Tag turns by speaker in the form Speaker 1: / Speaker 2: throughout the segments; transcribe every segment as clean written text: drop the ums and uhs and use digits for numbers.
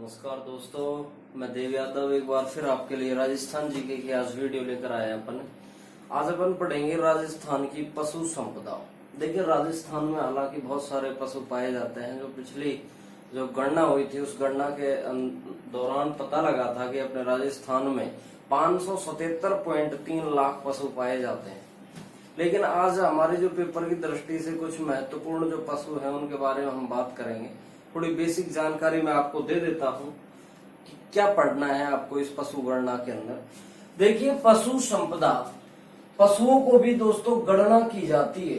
Speaker 1: नमस्कार दोस्तों, मैं देव यादव एक बार फिर आपके लिए राजस्थान जीके की आज वीडियो लेकर आए अपन। आज अपन पढ़ेंगे राजस्थान की पशु संपदा। देखिए, राजस्थान में हालांकि बहुत सारे पशु पाए जाते हैं। जो पिछली जो गणना हुई थी उस गणना के दौरान पता लगा था कि अपने राजस्थान में 577.3 लाख पशु पाए जाते हैं। लेकिन आज हमारे जो पेपर की दृष्टि से कुछ महत्वपूर्ण जो पशु हैं उनके बारे में हम बात करेंगे। थोड़ी बेसिक जानकारी मैं आपको दे देता हूं कि क्या पढ़ना है आपको इस पशु गणना के अंदर। देखिए, पशु संपदा, पशुओं को भी दोस्तों गणना की जाती है।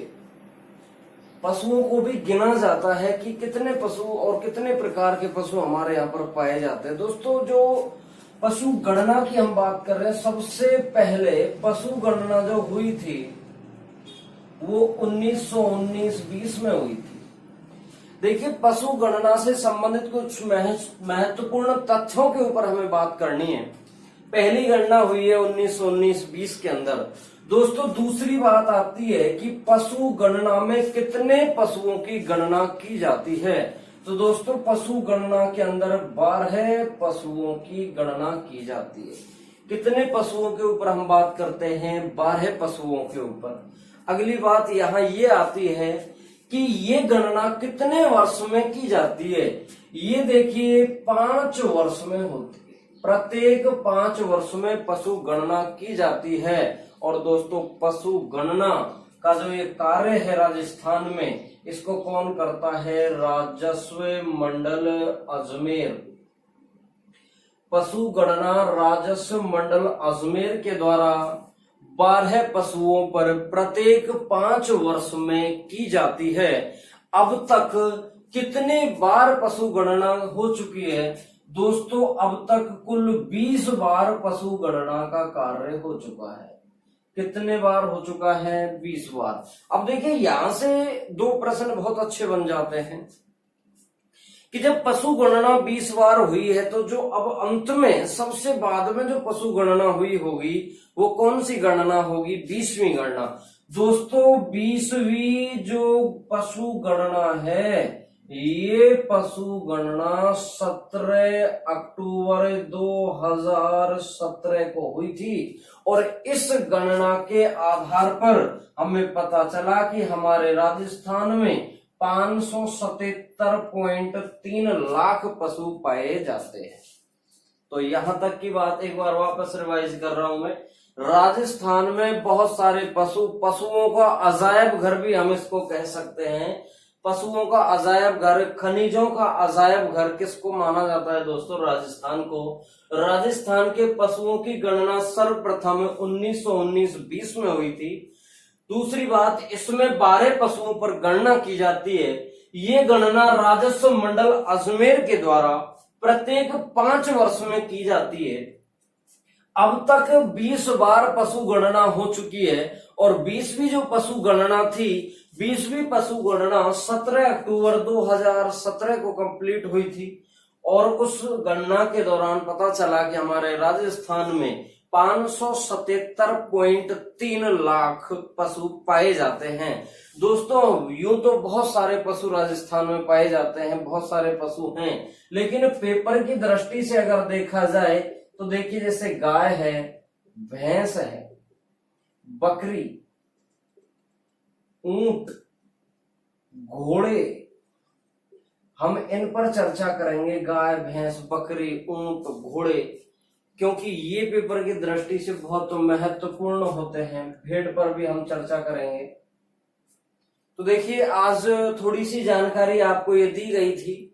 Speaker 1: पशुओं को भी गिना जाता है कि कितने पशु और कितने प्रकार के पशु हमारे यहाँ पर पाए जाते हैं। दोस्तों, जो पशु गणना की हम बात कर रहे हैं, सबसे पहले पशु गणना जो हुई थी वो 1919-20 में हुई थी। देखिए, पशु गणना से संबंधित कुछ महत्वपूर्ण तथ्यों के ऊपर हमें बात करनी है। पहली गणना हुई है 1919-20 के अंदर। दोस्तों, दूसरी बात आती है कि पशु गणना में कितने पशुओं की गणना की जाती है। तो दोस्तों, पशु गणना के अंदर 12 पशुओं की गणना की जाती है। कितने पशुओं के ऊपर हम बात करते हैं? 12 पशुओं के ऊपर। अगली बात यहाँ ये आती है कि ये गणना कितने वर्ष में की जाती है। ये देखिए, 5 वर्ष में होती है। प्रत्येक 5 वर्ष में पशु गणना की जाती है। और दोस्तों, पशु गणना का जो ये कार्य है राजस्थान में, इसको कौन करता है? राजस्व मंडल अजमेर। पशु गणना राजस्व मंडल अजमेर के द्वारा 12 पशुओं पर प्रत्येक 5 वर्ष में की जाती है। अब तक कितने बार पशु गणना हो चुकी है? दोस्तों, अब तक कुल 20 बार पशु गणना का कार्य हो चुका है। कितने बार हो चुका है? 20 बार। अब देखिए, यहां से 2 प्रश्न बहुत अच्छे बन जाते हैं कि जब पशु गणना 20 बार हुई है तो जो अब अंत में सबसे बाद में जो पशु गणना हुई होगी वो कौन सी गणना होगी? 20वीं गणना। दोस्तों, 20वीं जो पशु गणना है, ये पशु गणना 17 अक्टूबर 2017 को हुई थी। और इस गणना के आधार पर हमें पता चला कि हमारे राजस्थान में 577.3 लाख पशु पाए जाते हैं। तो यहां तक की बात एक बार वापस रिवाइज कर रहा हूं मैं। राजस्थान में बहुत सारे पशुओं का अजायब घर भी हम इसको कह सकते हैं। पशुओं का अजायब घर, खनिजों का अजायब घर किसको माना जाता है? दोस्तों, राजस्थान को। राजस्थान के पशुओं की गणना सर्वप्रथम 1919-20 में हुई थी। दूसरी बात, इसमें 12 पशुओं पर गणना की जाती है। ये गणना राजस्व मंडल अजमेर के द्वारा प्रत्येक 5 वर्ष में की जाती है। अब तक 20 बार पशु गणना हो चुकी है। और 20वीं जो पशु गणना थी, 20वीं पशु गणना 17 अक्टूबर 2017 को कंप्लीट हुई थी। और उस गणना के दौरान पता चला कि हमारे राजस्थान में 577.3 लाख पशु पाए जाते हैं। दोस्तों, यूं तो बहुत सारे पशु राजस्थान में पाए जाते हैं, बहुत सारे पशु हैं। लेकिन पेपर की दृष्टि से अगर देखा जाए तो देखिए, जैसे गाय है, भैंस है, बकरी, ऊंट, घोड़े, हम इन पर चर्चा करेंगे। गाय, भैंस, बकरी, ऊंट, घोड़े, क्योंकि ये पेपर की दृष्टि से बहुत महत्वपूर्ण होते हैं। भेड़ पर भी हम चर्चा करेंगे। तो देखिए, आज थोड़ी सी जानकारी आपको ये दी गई थी।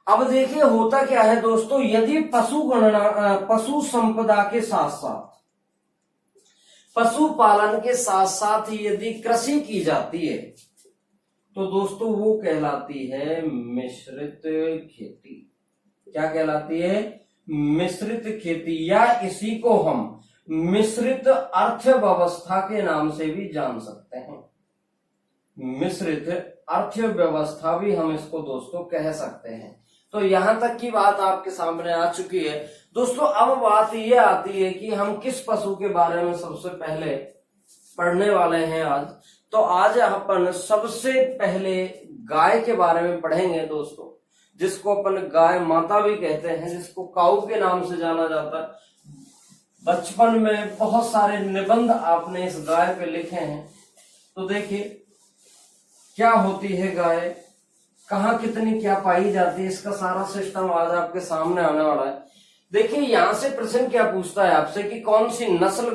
Speaker 1: अब देखिए, होता क्या है दोस्तों, यदि पशु संपदा के साथ साथ पशुपालन के साथ साथ यदि कृषि की जाती है तो दोस्तों वो कहलाती है मिश्रित खेती। क्या कहलाती है? मिश्रित खेती, या इसी को हम मिश्रित अर्थव्यवस्था के नाम से भी जान सकते हैं। मिश्रित अर्थव्यवस्था भी हम इसको दोस्तों कह सकते हैं। तो यहां तक की बात आपके सामने आ चुकी है। दोस्तों, अब बात ये आती है कि हम किस पशु के बारे में सबसे पहले पढ़ने वाले हैं आज। तो आज अपन सबसे पहले गाय के बारे में पढ़ेंगे दोस्तों। जिसको अपन गाय माता भी कहते हैं, जिसको काऊ के नाम से जाना जाता है। बचपन में बहुत सारे निबंध आपने इस गाय पे लिखे हैं। तो देखिए क्या होती है गाय, कहाँ कितनी क्या पाई जाती है, इसका सारा सिस्टम आज आपके सामने आने वाला है। देखिए यहां से प्रश्न क्या पूछता है आपसे कि कौन सी नस्ल,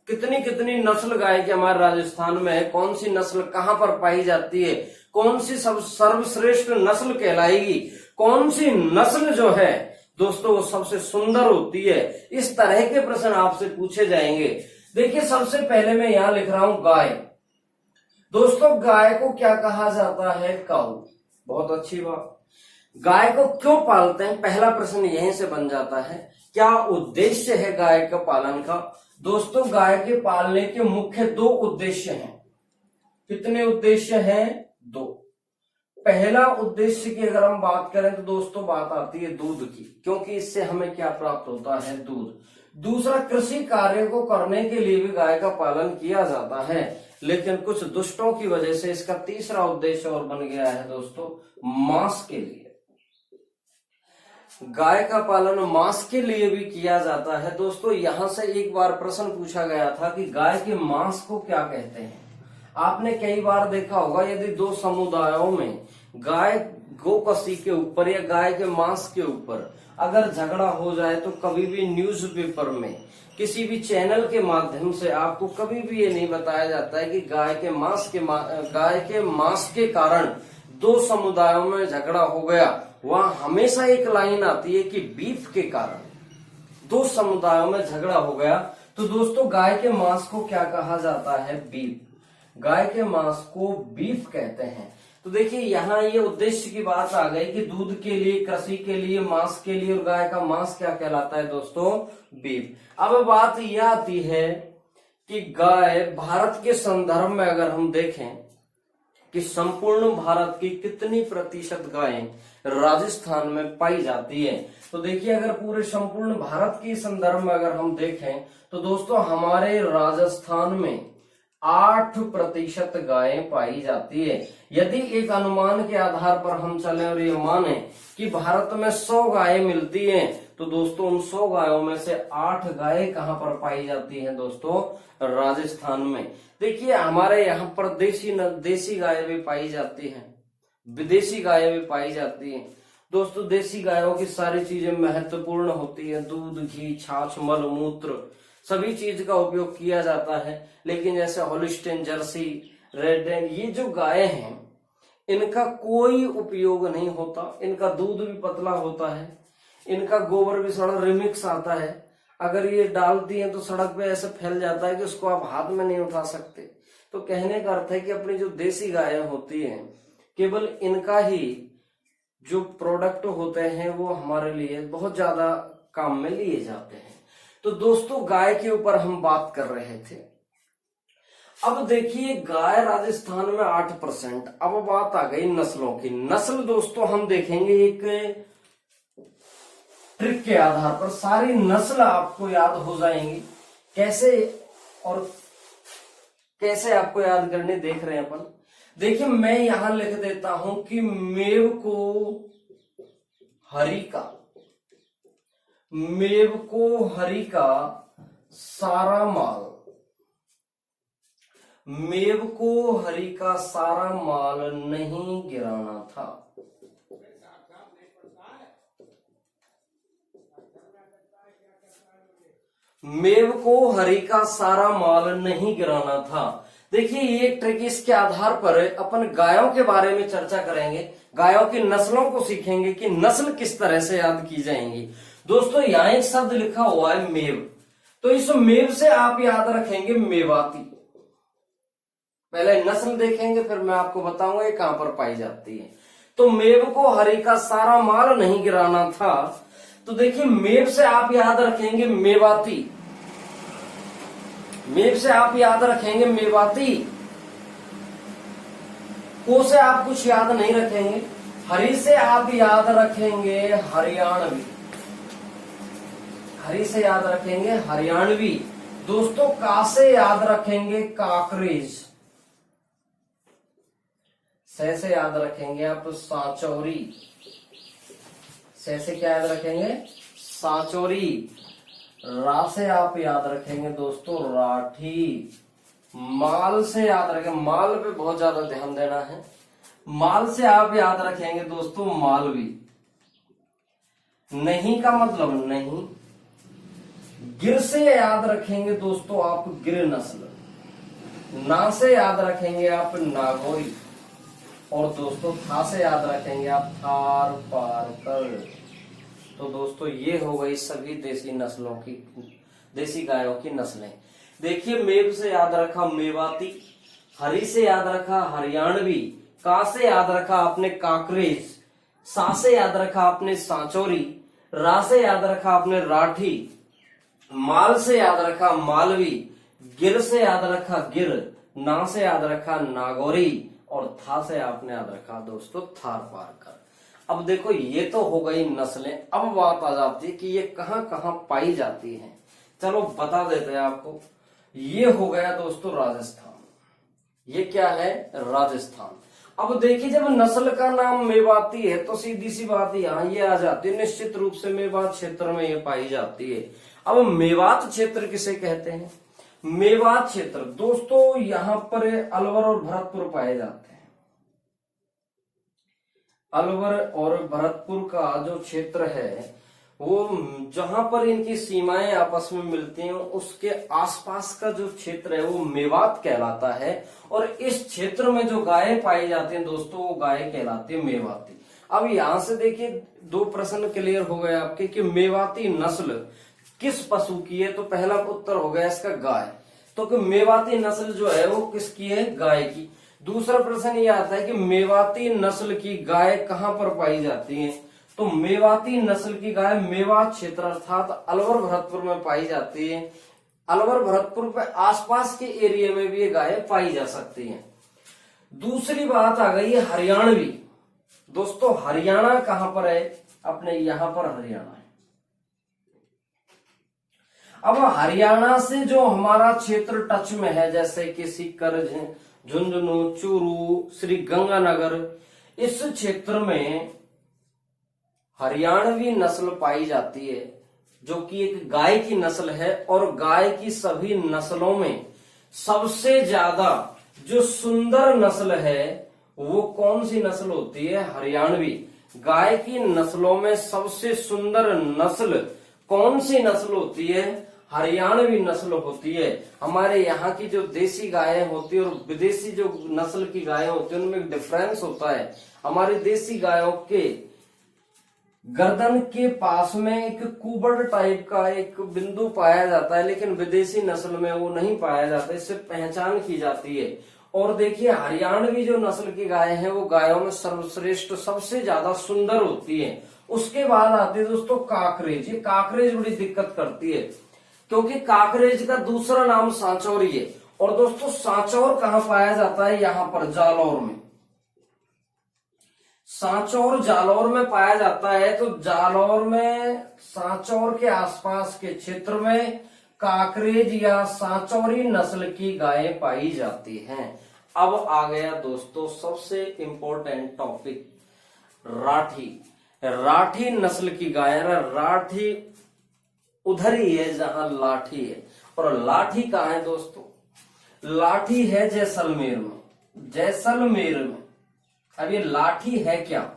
Speaker 1: कितनी नस्ल गाय की हमारे राजस्थान में है, कौन सी नस्ल कहां पर पाई जाती है, कौन सी सब सर्वश्रेष्ठ नस्ल कहलाएगी, कौन सी नस्ल जो है दोस्तों वो सबसे सुंदर होती है। इस तरह के प्रश्न आपसे पूछे जाएंगे। देखिए सबसे पहले मैं यहां लिख रहा हूं गाय। दोस्तों गाय को क्या कहा जाता है, काऊ। बहुत अच्छी बात। गाय को क्यों पालते हैं, पहला प्रश्न यहीं से बन जाता है। क्या उद्देश्य है गाय का पालन का। दोस्तों गाय के पालने के मुख्य 2 उद्देश्य हैं। कितने उद्देश्य हैं, 2। पहला उद्देश्य की अगर हम बात करें तो दोस्तों बात आती है दूध की, क्योंकि इससे हमें क्या प्राप्त होता है, दूध। दूसरा, कृषि कार्य को करने के लिए भी गाय का पालन किया जाता है, लेकिन कुछ दुष्टों की वजह से इसका तीसरा उद्देश्य और बन गया है दोस्तों, मांस के लिए। गाय का पालन मांस के लिए भी किया जाता है। दोस्तों यहां से एक बार प्रश्न पूछा गया था कि गाय के मांस को क्या कहते हैं। आपने कई बार देखा होगा, यदि 2 समुदायों में गाय गोकसी के ऊपर या गाय के मांस के ऊपर अगर झगड़ा हो जाए तो कभी भी न्यूज़पेपर में, किसी भी चैनल के माध्यम से आपको कभी भी ये नहीं बताया जाता है कि गाय के मांस के कारण 2 समुदायों में झगड़ा हो गया। वहां हमेशा एक लाइन आती है कि बीफ के कारण 2 समुदायों में झगड़ा हो गया। तो दोस्तों गाय के मांस को क्या कहा जाता है, बीफ। गाय के मांस को बीफ कहते हैं। तो देखिए यहाँ ये उद्देश्य की बात आ गई कि दूध के लिए, कृषि के लिए, मांस के लिए, और गाय का मांस क्या कहलाता है दोस्तों, बीफ। अब बात यह आती है कि गाय भारत के संदर्भ में अगर हम देखें कि संपूर्ण भारत की कितनी प्रतिशत गायें राजस्थान में पाई जाती है, तो देखिए अगर पूरे संपूर्ण भारत के संदर्भ में अगर हम देखें तो दोस्तों हमारे राजस्थान में 8% गायें पाई जाती है। यदि एक अनुमान के आधार पर हम चलें और ये माने कि भारत में 100 गायें मिलती हैं, तो दोस्तों उन 100 गायों में से 8 गायें कहां पर पाई जाती हैं दोस्तों, राजस्थान में। देखिए हमारे यहाँ पर देसी गायें भी पाई जाती हैं, विदेशी गायें भी पाई जाती हैं। दोस्तों देसी गायों की सारी चीजें महत्वपूर्ण होती है, दूध, घी, छाछ, मल मूत्र सभी चीज का उपयोग किया जाता है। लेकिन जैसे हॉलिस्टीन, जर्सी, रेड, ये जो गायें हैं इनका कोई उपयोग नहीं होता। इनका दूध भी पतला होता है, इनका गोबर भी थोड़ा रिमिक्स आता है। अगर ये डालती हैं तो सड़क पे ऐसे फैल जाता है कि उसको आप हाथ में नहीं उठा सकते। तो कहने का अर्थ है कि अपनी जो देसी गायें होती हैं केवल इनका ही जो प्रोडक्ट होते हैं वो हमारे लिए बहुत ज्यादा काम में लिए जाते हैं। तो दोस्तों गाय के ऊपर हम बात कर रहे थे। अब देखिए गाय राजस्थान में 8%। अब बात आ गई नस्लों की। नस्ल दोस्तों हम देखेंगे एक ट्रिक के आधार पर, सारी नस्ल आपको याद हो जाएंगी। कैसे और कैसे आपको याद करने देख रहे हैं अपन। देखिए मैं यहां लिख देता हूं कि मेव को हरि का सारा माल, मेव को हरि का सारा माल नहीं गिराना था। मेव को हरि का सारा माल नहीं गिराना था। देखिए ये ट्रिक, इसके आधार पर अपन गायों के बारे में चर्चा करेंगे, गायों की नस्लों को सीखेंगे कि नस्ल किस तरह से याद की जाएंगी। दोस्तों यहाँ एक शब्द लिखा हुआ है मेव, तो इस मेव से आप याद रखेंगे मेवाती। पहले नस्ल देखेंगे फिर मैं आपको बताऊंगा ये कहां पर पाई जाती है। तो मेव को हरि का सारा माल नहीं गिराना था, तो देखिए मेव से आप याद रखेंगे मेवाती, मेव से आप याद रखेंगे मेवाती, को से आप कुछ याद नहीं रखेंगे, हरि से आप याद रखेंगे हरियाणवी, हरि से याद रखेंगे हरियाणवी। दोस्तों का से याद रखेंगे काकरेज, से याद रखेंगे आप सांचौरी, से क्या याद रखेंगे? सांचौरी। रा से आप याद रखेंगे दोस्तों राठी। माल से याद रखें, माल पे बहुत ज्यादा ध्यान देना है। माल से आप याद रखेंगे दोस्तों मालवी। नहीं का मतलब नहीं। गिर से याद रखेंगे दोस्तों आप गिर नस्ल। ना से याद रखेंगे आप नागौरी। और दोस्तों था से याद रखेंगे आप थार पारकर। तो दोस्तों ये हो गई सभी देसी नस्लों की, देसी गायों की नस्लें। देखिए मेव से याद रखा मेवाती, हरी से याद रखा हरियाणवी, का से याद रखा आपने काकरेज, सा से याद रखा आपने सांचौरी, रा से याद रखा आपने राठी, माल से याद रखा मालवी, गिर से याद रखा गिर, ना से याद रखा नागौरी और था से आपने याद रखा दोस्तों थार पारकर। अब देखो ये तो हो गई नस्लें। अब बात आ जाती है कि ये कहां कहां पाई जाती हैं। चलो बता देते हैं आपको। ये हो गया दोस्तों राजस्थान। ये क्या है? राजस्थान। अब देखिए जब नस्ल का नाम मेवाती है तो सीधी सी बात यहाँ ये आ जाती है, निश्चित रूप से मेवात क्षेत्र में ये पाई जाती है। अब मेवात क्षेत्र किसे कहते हैं? मेवात क्षेत्र दोस्तों यहाँ पर अलवर और भरतपुर पाए जाते हैं। अलवर और भरतपुर का जो क्षेत्र है वो जहां पर इनकी सीमाएं आपस में मिलती हैं उसके आसपास का जो क्षेत्र है वो मेवात कहलाता है। और इस क्षेत्र में जो गायें पाई जाती हैं दोस्तों वो गायें कहलाती है मेवाती। अब यहां से देखिए दो प्रश्न क्लियर हो गए आपके कि मेवाती नस्ल किस पशु की है। तो पहला उत्तर हो गया इसका गाय। तो कि मेवाती नस्ल जो है वो किसकी है? गाय की। दूसरा प्रश्न ये आता है कि मेवाती नस्ल की गाय कहां पर पाई जाती है? तो मेवाती नस्ल की गाय मेवात क्षेत्र अर्थात अलवर भरतपुर में पाई जाती है। अलवर भरतपुर पे आसपास के एरिया में भी ये गायें पाई जा सकती हैं। दूसरी बात आ गई है हरियाणवी। दोस्तों हरियाणा कहां पर है? अपने यहां पर हरियाणा है। अब हरियाणा से जो हमारा क्षेत्र टच में है जैसे कि सीकर, झुंझुनू, चूरू, श्री गंगानगर, इस क्षेत्र में हरियाणवी नस्ल पाई जाती है जो कि एक गाय की नस्ल है। और गाय की सभी नस्लों में सबसे ज्यादा जो सुंदर नस्ल है वो कौन सी नस्ल होती है? हरियाणवी। गाय की नस्लों में सबसे सुंदर नस्ल कौन सी नस्ल होती है? हरियाणवी नस्ल होती है। हमारे यहाँ की जो देसी गायें होती है और विदेशी जो नस्ल की गायें होती है उनमें डिफरेंस होता है। हमारी देसी गायों के गर्दन के पास में एक कुबड़ टाइप का एक बिंदु पाया जाता है, लेकिन विदेशी नस्ल में वो नहीं पाया जाता। इससे पहचान की जाती है। और देखिए हरियाणवी जो नस्ल की गायें हैं वो गायों में सर्वश्रेष्ठ सबसे ज्यादा सुंदर होती है। उसके बाद आती है दोस्तों काकरेज। ये काकरेज बड़ी दिक्कत करती है क्योंकि काकरेज का दूसरा नाम सांचौरी है। और दोस्तों सांचौर कहां पाया जाता है? यहां पर जालौर में। सांचौर जालौर में पाया जाता है। तो जालौर में सांचौर के आसपास के क्षेत्र में काकरेज या सांचौरी नस्ल की गायें पाई जाती हैं। अब आ गया दोस्तों सबसे इंपॉर्टेंट टॉपिक, राठी। राठी नस्ल की गाय। राठी उधर ही है जहां लाठी है। और लाठी कहां है दोस्तों? लाठी है जैसलमेर में। जैसलमेर में। अब ये लाठी है क्या?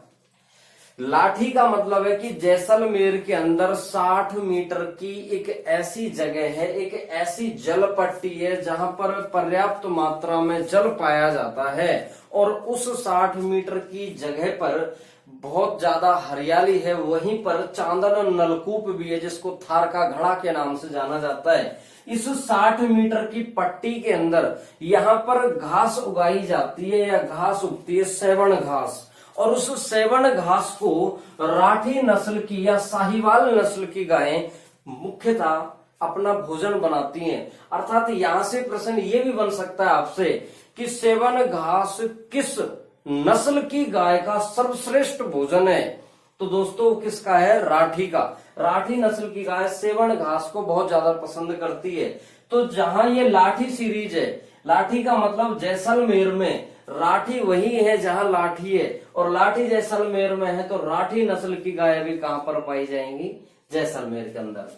Speaker 1: लाठी का मतलब है कि जैसलमेर के अंदर 60 मीटर की एक ऐसी जगह है, एक ऐसी जल पट्टी है जहां पर पर्याप्त मात्रा में जल पाया जाता है। और उस 60 मीटर की जगह पर बहुत ज्यादा हरियाली है। वहीं पर चांदन नलकूप भी है जिसको थार का घड़ा के नाम से जाना जाता है। इस 60 मीटर की पट्टी के अंदर यहाँ पर घास उगाई जाती है या घास उगती है, सेवण घास। और उस सेवण घास को राठी नस्ल की या साहिवाल नस्ल की गायें मुख्यतः अपना भोजन बनाती हैं। अर्थात यहाँ से प्रश्न ये भी बन सकता है आपसे कि सेवण घास किस नस्ल की गाय का सर्वश्रेष्ठ भोजन है? तो दोस्तों किसका है? राठी का। राठी नस्ल की गाय सेवण घास को बहुत ज्यादा पसंद करती है। तो जहां ये लाठी सीरीज है, लाठी का मतलब जैसलमेर में राठी वही है जहां लाठी है, और लाठी जैसलमेर में है, तो राठी नस्ल की गाय भी कहां पर पाई जाएंगी? जैसलमेर के अंदर।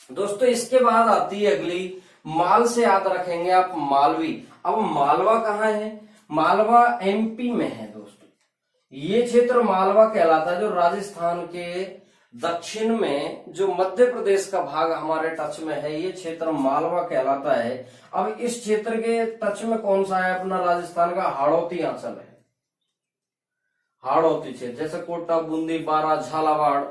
Speaker 1: दोस्तों इसके बाद आती है अगली, माल से याद रखेंगे आप मालवी। अब मालवा कहाँ है? मालवा एमपी में है दोस्तों। ये क्षेत्र मालवा कहलाता है, जो राजस्थान के दक्षिण में जो मध्य प्रदेश का भाग हमारे टच में है, ये क्षेत्र मालवा कहलाता है। अब इस क्षेत्र के टच में कौन सा है? अपना राजस्थान का हाड़ौती अंचल है, हाड़ौती क्षेत्र, जैसे कोटा, बूंदी, बारा, झालावाड़।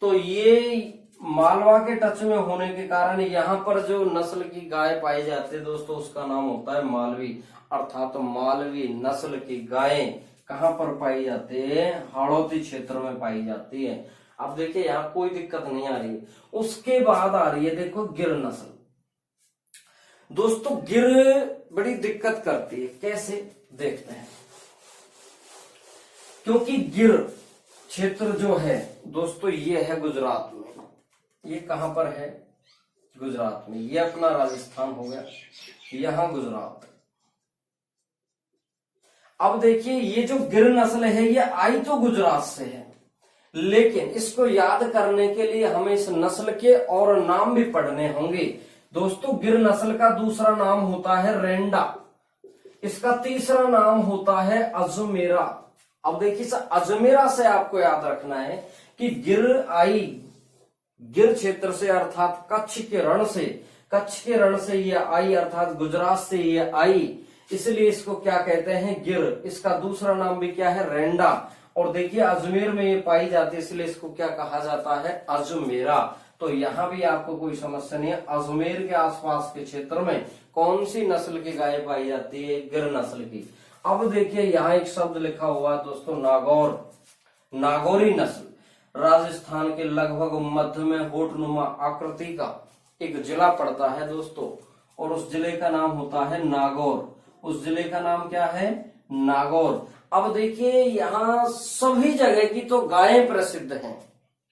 Speaker 1: तो ये मालवा के टच में होने के कारण यहाँ पर जो नस्ल की गाय पाई जाती है दोस्तों, उसका नाम होता है मालवी। अर्थात मालवी नस्ल की गायें कहाँ पर पाई जाती है? हाड़ौती क्षेत्र में पाई जाती है। अब देखिए यहाँ कोई दिक्कत नहीं आ रही है। उसके बाद आ रही है देखो गिर नस्ल। दोस्तों गिर बड़ी दिक्कत करती है, कैसे देखते हैं। क्योंकि गिर क्षेत्र जो है दोस्तों ये है गुजरात में। ये कहां पर है? गुजरात में। ये अपना राजस्थान हो गया, यहां गुजरात। अब देखिए ये जो गिर नस्ल है ये आई तो गुजरात से है, लेकिन इसको याद करने के लिए हमें इस नस्ल के और नाम भी पढ़ने होंगे। दोस्तों गिर नस्ल का दूसरा नाम होता है रेंडा, इसका तीसरा नाम होता है अजमेरा। अब देखिए अजमेरा से आपको याद रखना है कि गिर आई गिर क्षेत्र से, अर्थात कच्छ के रण से, कच्छ के रण से ये आई, अर्थात गुजरात से ये आई, इसलिए इसको क्या कहते हैं? गिर। इसका दूसरा नाम भी क्या है? रेंडा। और देखिए अजमेर में ये पाई जाती है, इसलिए इसको क्या कहा जाता है? अजमेरा। तो यहां भी आपको कोई समस्या नहीं है। अजमेर के आसपास के क्षेत्र में कौन सी नस्ल की गाय पाई जाती है? गिर नस्ल की। अब देखिए यहाँ एक शब्द लिखा हुआ है दोस्तों, नागौर। नागौरी नस्ल राजस्थान के लगभग मध्य में होठनुमा आकृति का एक जिला पड़ता है दोस्तों, और उस जिले का नाम होता है नागौर। उस जिले का नाम क्या है? नागौर। अब देखिए यहाँ सभी जगह की तो गायें प्रसिद्ध हैं,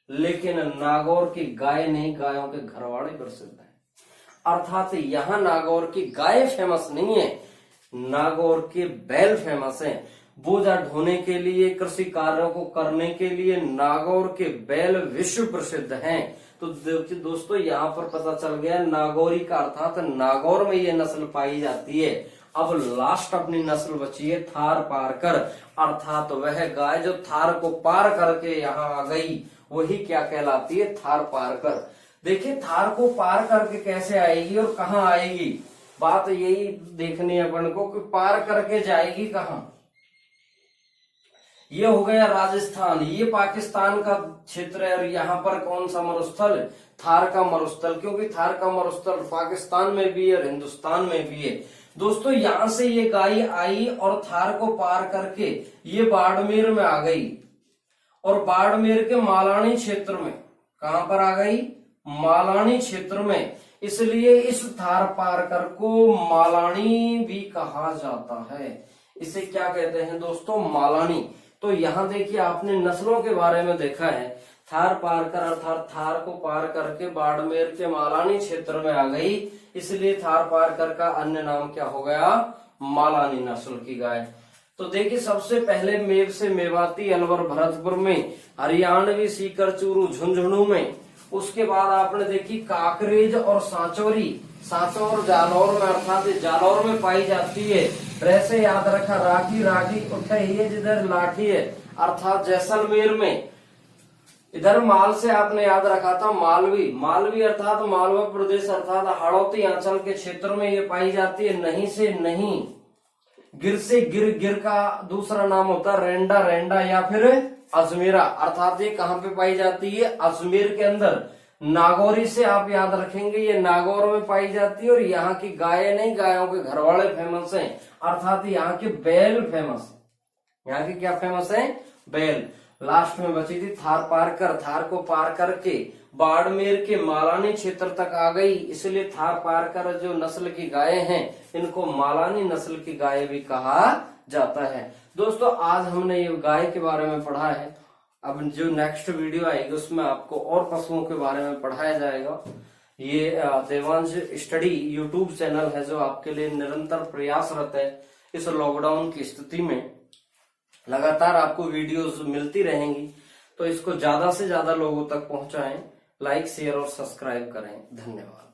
Speaker 1: लेकिन नागौर की गाय नहीं, गायों के घरवाड़े प्रसिद्ध हैं। अर्थात यहाँ नागौर की गाय फेमस नहीं है, नागौर के बैल फेमस हैं। बोझा ढोने के लिए, कृषि कार्यों को करने के लिए नागौर के बैल विश्व प्रसिद्ध हैं। तो दोस्तों यहाँ पर पता चल गया नागौरी का, अर्थात नागौर में ये नस्ल पाई जाती है। अब लास्ट अपनी नस्ल बची है थार पारकर, अर्थात वह गाय जो थार को पार करके यहाँ आ गई, वही क्या कहलाती है? थार पारकर। देखिए थार को पार करके कैसे आएगी और कहाँ आएगी, बात यही देखनी है अपन को कि पार करके जाएगी कहाँ। ये हो गया राजस्थान, ये पाकिस्तान का क्षेत्र है, और यहाँ पर कौन सा मरुस्थल? थार का मरुस्थल, क्योंकि थार का मरुस्थल पाकिस्तान में भी है और हिंदुस्तान में भी है। दोस्तों यहां से ये गाय आई और थार को पार करके ये बाड़मेर में आ गई, और बाड़मेर के मालानी क्षेत्र में, कहां पर आ गई? मालानी क्षेत्र में। इसलिए इस थार पारकर को मालानी भी कहा जाता है। इसे क्या कहते हैं दोस्तों? मालानी। तो यहाँ देखिए आपने नस्लों के बारे में देखा है, थार पारकर अर्थात थार को पार करके बाड़मेर के मालानी क्षेत्र में आ गई, इसलिए थार पारकर का अन्य नाम क्या हो गया? मालानी नस्ल की गाय। तो देखिए सबसे पहले मेव से मेवाती, अलवर, भरतपुर में, हरियाणवी, सीकर, चूरू, झुंझुनू में। उसके बाद आपने देखी काकरेज और सांचौरी, सांचौर जालौर में, अर्थात जालौर में पाई जाती है। वैसे याद रखा राठी, राठी उठे ही जिधर लाठी है, अर्थात जैसलमेर में। इधर माल से आपने याद रखा था मालवी, मालवी अर्थात मालवा प्रदेश, अर्थात हाड़ौती अंचल के क्षेत्र में ये पाई जाती है। नहीं से नहीं, गिर से गिर, गिर का दूसरा नाम होता है रेंडा, रेंडा या फिर अजमेरा, अर्थात ये कहाँ पे पाई जाती है? अजमेर के अंदर। नागौरी से आप याद रखेंगे ये नागौर में पाई जाती है, और यहाँ की गायें नहीं, गायों के घरवाड़े फेमस हैं, अर्थात यहाँ के बैल फेमस है। यहाँ की क्या फेमस है? बैल। लास्ट में बची थी थार पारकर, थार को पार करके बाड़मेर के मालानी क्षेत्र तक आ गई, इसलिए थार पारकर जो नस्ल की गायें हैं इनको मालानी नस्ल की गाय भी कहा जाता है। दोस्तों आज हमने ये गाय के बारे में पढ़ा है, अब जो नेक्स्ट वीडियो आएगी उसमें आपको और पशुओं के बारे में पढ़ाया जाएगा। ये देवांश स्टडी यूट्यूब चैनल है जो आपके लिए निरंतर प्रयासरत है। इस लॉकडाउन की स्थिति में लगातार आपको वीडियोस मिलती रहेंगी, तो इसको ज्यादा से ज्यादा लोगों तक पहुंचाएं, लाइक शेयर और सब्सक्राइब करें। धन्यवाद।